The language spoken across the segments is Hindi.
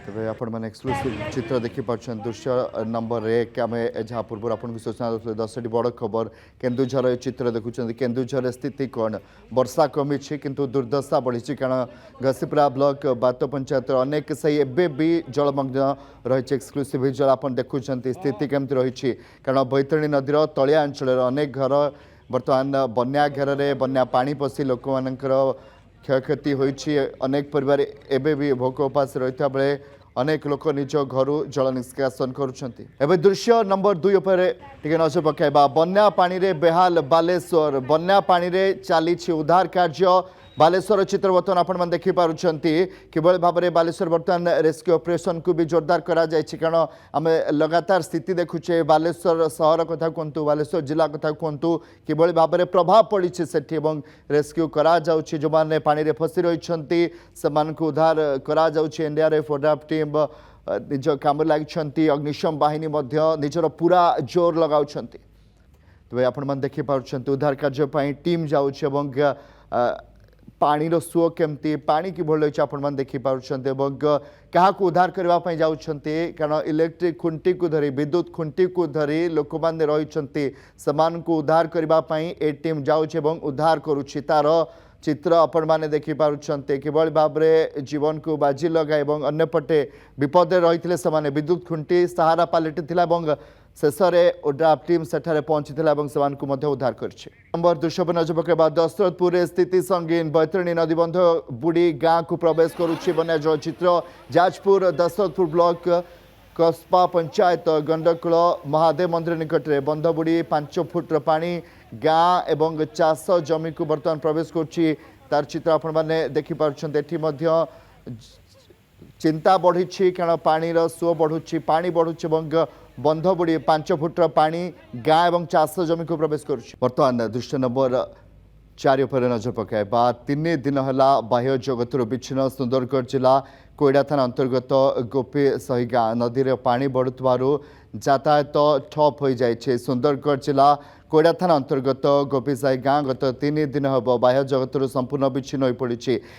तबे आपण मैंने एक्सक्लूसिव चित्र देखी पार्छन दृश्य नंबर 1 आम जहाँ पूर्व आपको सूचना दूसरे 10टी बड़ खबर केन्दुझर चित्र देखुं केन्दुझर स्थिति कौन वर्षा कमी किंतु दुर्दशा बढ़ी कारण घसीपुरा ब्लॉक बात पंचायत अनेक सही एबे भी जलमग्न रही एक्सक्लूसिव विजुअल आप देखुं स्थिति केमती रही कारण बैतरणी नदीर तलिया अंचल अनेक घर बर्तमान बन्या घेर में बन्या पानी पशि लोक मानकर क्षयक्षति होती अनेक परिवार एबे भी भोक उपास रही बेले अनेक लोक निज घर जल निष्कासन करुँच दृश्य नंबर 2 टे नजर पकाइबा बन्या पानी रे बेहाल बालेश्वर बन्या पानी रे चली उद्धार कार्य बालेश्वर चित्र बर्तमान आपण मैंने देखिपुंट किभली भाव में बालेश्वर बर्तमान रेस्क्यू ऑपरेशन को भी जोरदार करा कारण आम लगातार स्थिति देखुचे बालेश्वर सहर कथा कहतु बालेश्वर जिला कथा कहतु किभली भाव में प्रभाव पड़ी से रेस्क्यू करा जाउछि जो माने पानी रे फसी रही उद्धार करा जाउछि एनडीआरएफ ओड्राफ टीम निज काम लगी अग्निशम बाहिनी निजर पूरा जोर लगाउछन्ति तबे आपण मैंने देखिपुंट उद्धार कार्य टीम जाउछि पानी सुओ केमती पानी किभली रही आपण मैंने देखिपुंट क्या उद्धार करने जाउछन्ति कारण इलेक्ट्रिक खुंटी को धरी विद्युत खुंटी को धरी लोक मैंने रही उद्धार करने ए टीम जाउछि उद्धार करुछि तार चित्र आपण मैंने देखिपुंट किभली भाव में जीवन को बाजी लगाए अन्यपटे विपद रही से विद्युत खुंटी सहारा पलटि शेष में ओड्राफ टीम सेठारे पहुंची उद्धार कर दृश्य नजर पकड़ा दशरथपुर स्थिति संगीन बैतरणी नदीबंध बुड़ी गाँव को प्रवेश करुच्ची बन्या जल चित्र जाजपुर दशरथपुर ब्लॉक कस्पा पंचायत गंडकुल महादेव मंदिर निकट में बंध बुड़ी 5 फुट पानी गाँ एवं चाष जमी को बर्तमान प्रवेश करुच्ची तार चित्र आपण मैंने देखिपुंट चिंता बढ़ी कारण पानी सुओ बढ़ुची पानी बढ़ुची बंध बुड़ी 5 फुट पानी गाँ एवं चाष जमी को प्रवेश बर्तमान दृश्य नंबर 4 पर नजर पकाइबा 3 दिन है बाह्य जगत विच्छिन्न सुंदरगढ़ जिला कोईडा थाना अंतर्गत गोपी सही गाँ नदी में पानी बढ़ुवु यातायात ठप हो जाए सुंदरगढ़ जिला कोईडा थाना अंतर्गत गोपीसाही गाँ गत 3 दिन हम बाह्य जगत संपूर्ण विच्छिन्न हो पड़ी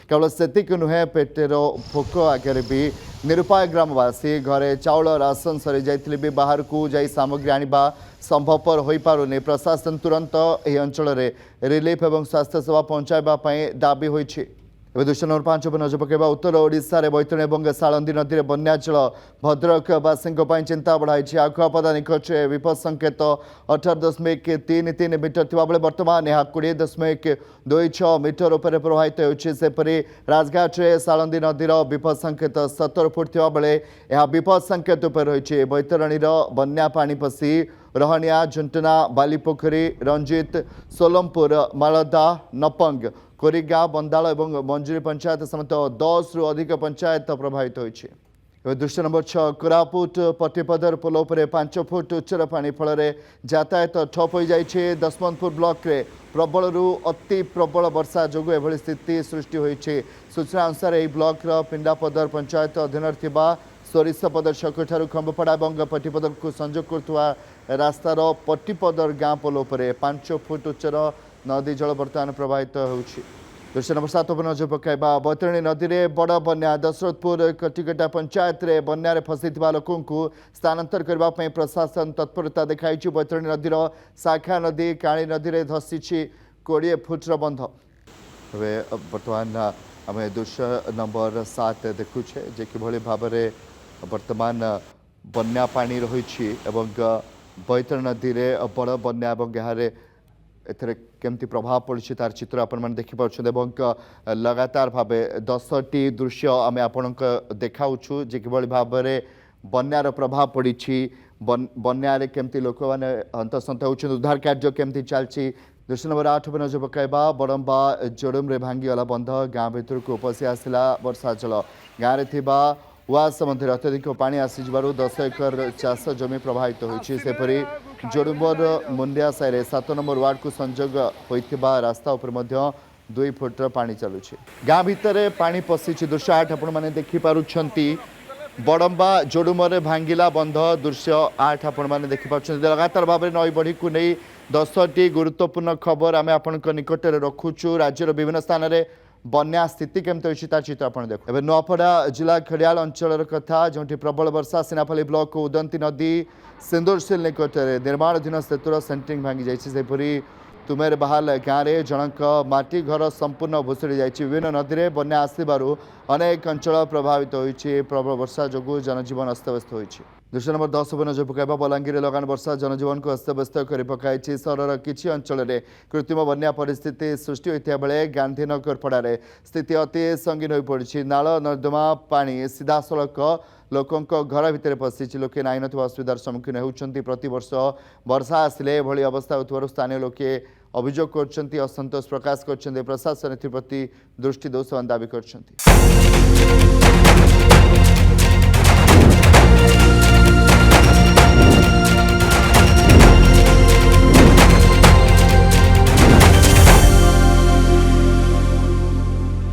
केवल सेतिक नुहे पेटेर भोक आगे भी निरुपाय ग्रामवासी घरे चाउल राशन सरी जाइथिले भी बाहर को जाई सामग्री आनिबा संभवपर हो पारुनी प्रशासन तुरंत यह अंचल में रिलीफ और स्वास्थ्य सेवा पहुंचाइबा दाबी होइछि दृश्य नंबर 5 पर नजर पकड़ा उत्तर ओडिशा रे बैतरणी और सालंदी नदी में बन्या जल भद्रकवासी चिंता बढ़ाई आखुआपदा निकट विपद संकेत 18.33 मीटर थी बेले बर्तमान यह 20.26 मीटर उपर प्रभावित होपरी राजघाट में सालंदी नदीर विपद संकेत 17 फुट थी बेले यह विपद संकेत उपर रही बैतरणी बन्या पानी पशि रहनिया झुंटना बालीपोखरी रंजित सोलमपुर मालदा नपंग कोरिगा बंदाल और मंजुरी पंचायत समेत 10 रु अधिक पंचायत प्रभावित होइछि दृश्य नंबर 6 कोरापुट पट्टीपदर पोल पर 5 फुट उच्चर पानी फल यातायात ठप हो जाए दशमंतपुर ब्लॉक रे प्रबल रु अति प्रबल वर्षा जोगु एभली स्थिति सृष्टि होइछि सूचना अनुसार यह ब्लॉक पिंडापदर पंचायत अधीन सोरिषपदर छक ठारू खंबपड़ा और पट्टीपदर को संजोग करुवा रास्तार पट्टीपदर गाँ पोल पर 5 फुट उच्चर नदी जल बर्तमान प्रभावित होउछि दृश्य नंबर 7 पर नजर पकाइबा बैतरणी नदी में बड़ बन्या दशरथपुर कटिकटा पंचायत रे बन्या रे फसी लोकों को स्थानांतर करने प्रशासन तत्परता देखाई बैतरणी नदीर शाखा नदी काली नदी में धसीछि 20 फुटर बंध तबे बर्तमान आम दृश्य नंबर 7 देखुछे जे किभली भाव में बर्तमान बन्या पानी रही बैतरणी नदी में बड़ बन्या यहाँ एथरे केमती प्रभाव पड़ी तार चित्र आपण देखिपुंट लगातार भाव 10टी दृश्य आम आपण देखाऊँ जे किभली भाव में बन्यार प्रभाव पड़ी बन्या केमती लोक मैंने हंतसंत होती उद्धार कार्य केमती चलती दृश्य नंबर 8 पर नजर पकाइबा बड़म्बा जोड़ुम रे भांगीगला बंध गाँ भीतर को पशि आसला वर्षा जल गाँव में उआस मध्य अत्यधिक पानी आसीजु 10 एकर चाष जमी प्रभावित होपरी जोड़ुम्बर मुंडिया साई 7 नंबर वार्ड को संजोग होता रास्ता उपर 2 फुट पानी चलुछि गाँ भितर पानी पशिछि दृश्य 8 आपण मैंने देखिपुंट बड़म्बा जोड़ुमर भांगिला बंध दृश्य 8 आपण मैंने देखिपुंट लगातार भाव में नई बढ़ी को नहीं 10टी गुरुत्वपूर्ण खबर आम आपण निकट रखुचु राज्यर विभिन्न स्थान में बन्या स्थिति केमती रही तार चित्र आप देख ए नुआपड़ा जिला खड़ियाल अंचल कथा जो प्रबल वर्षा सिनाफाली ब्लॉक उदंती नदी सिंदूरसिल निकट में निर्माणाधीन सेतुर सेंटरिंग भांगी जाइए तुमेर बहाल गाँव में जनक माटी घर संपूर्ण भुशुड़ी जाइए विभिन्न नदी में बन्या आसबार अनेक अंचल प्रभावित होती प्रबल वर्षा जो जनजीवन अस्तव्यस्त होती दृश्य नंबर 10 नजर पकाइबा बलांगीर लगान वर्षा जनजीवन को अस्तव्यस्त कर पकाई सहर किसी अंचल में कृत्रिम बन्या परिस्थिति सृष्टि होता बेले गांधीनगर पड़ारे स्थिति अति संगीन हो पड़ी नाल नर्दमा पानी सीधा सड़क लोकों घर भितर पशिची लोके नाई असुविधार सम्मुखीन होती प्रतिवर्ष वर्षा आसिले एभली अवस्था होथिबारु स्थानीय लोके अभियोग कर असंतोष प्रकाश कर प्रशासन एप्रति दृष्टि दो दाबी कर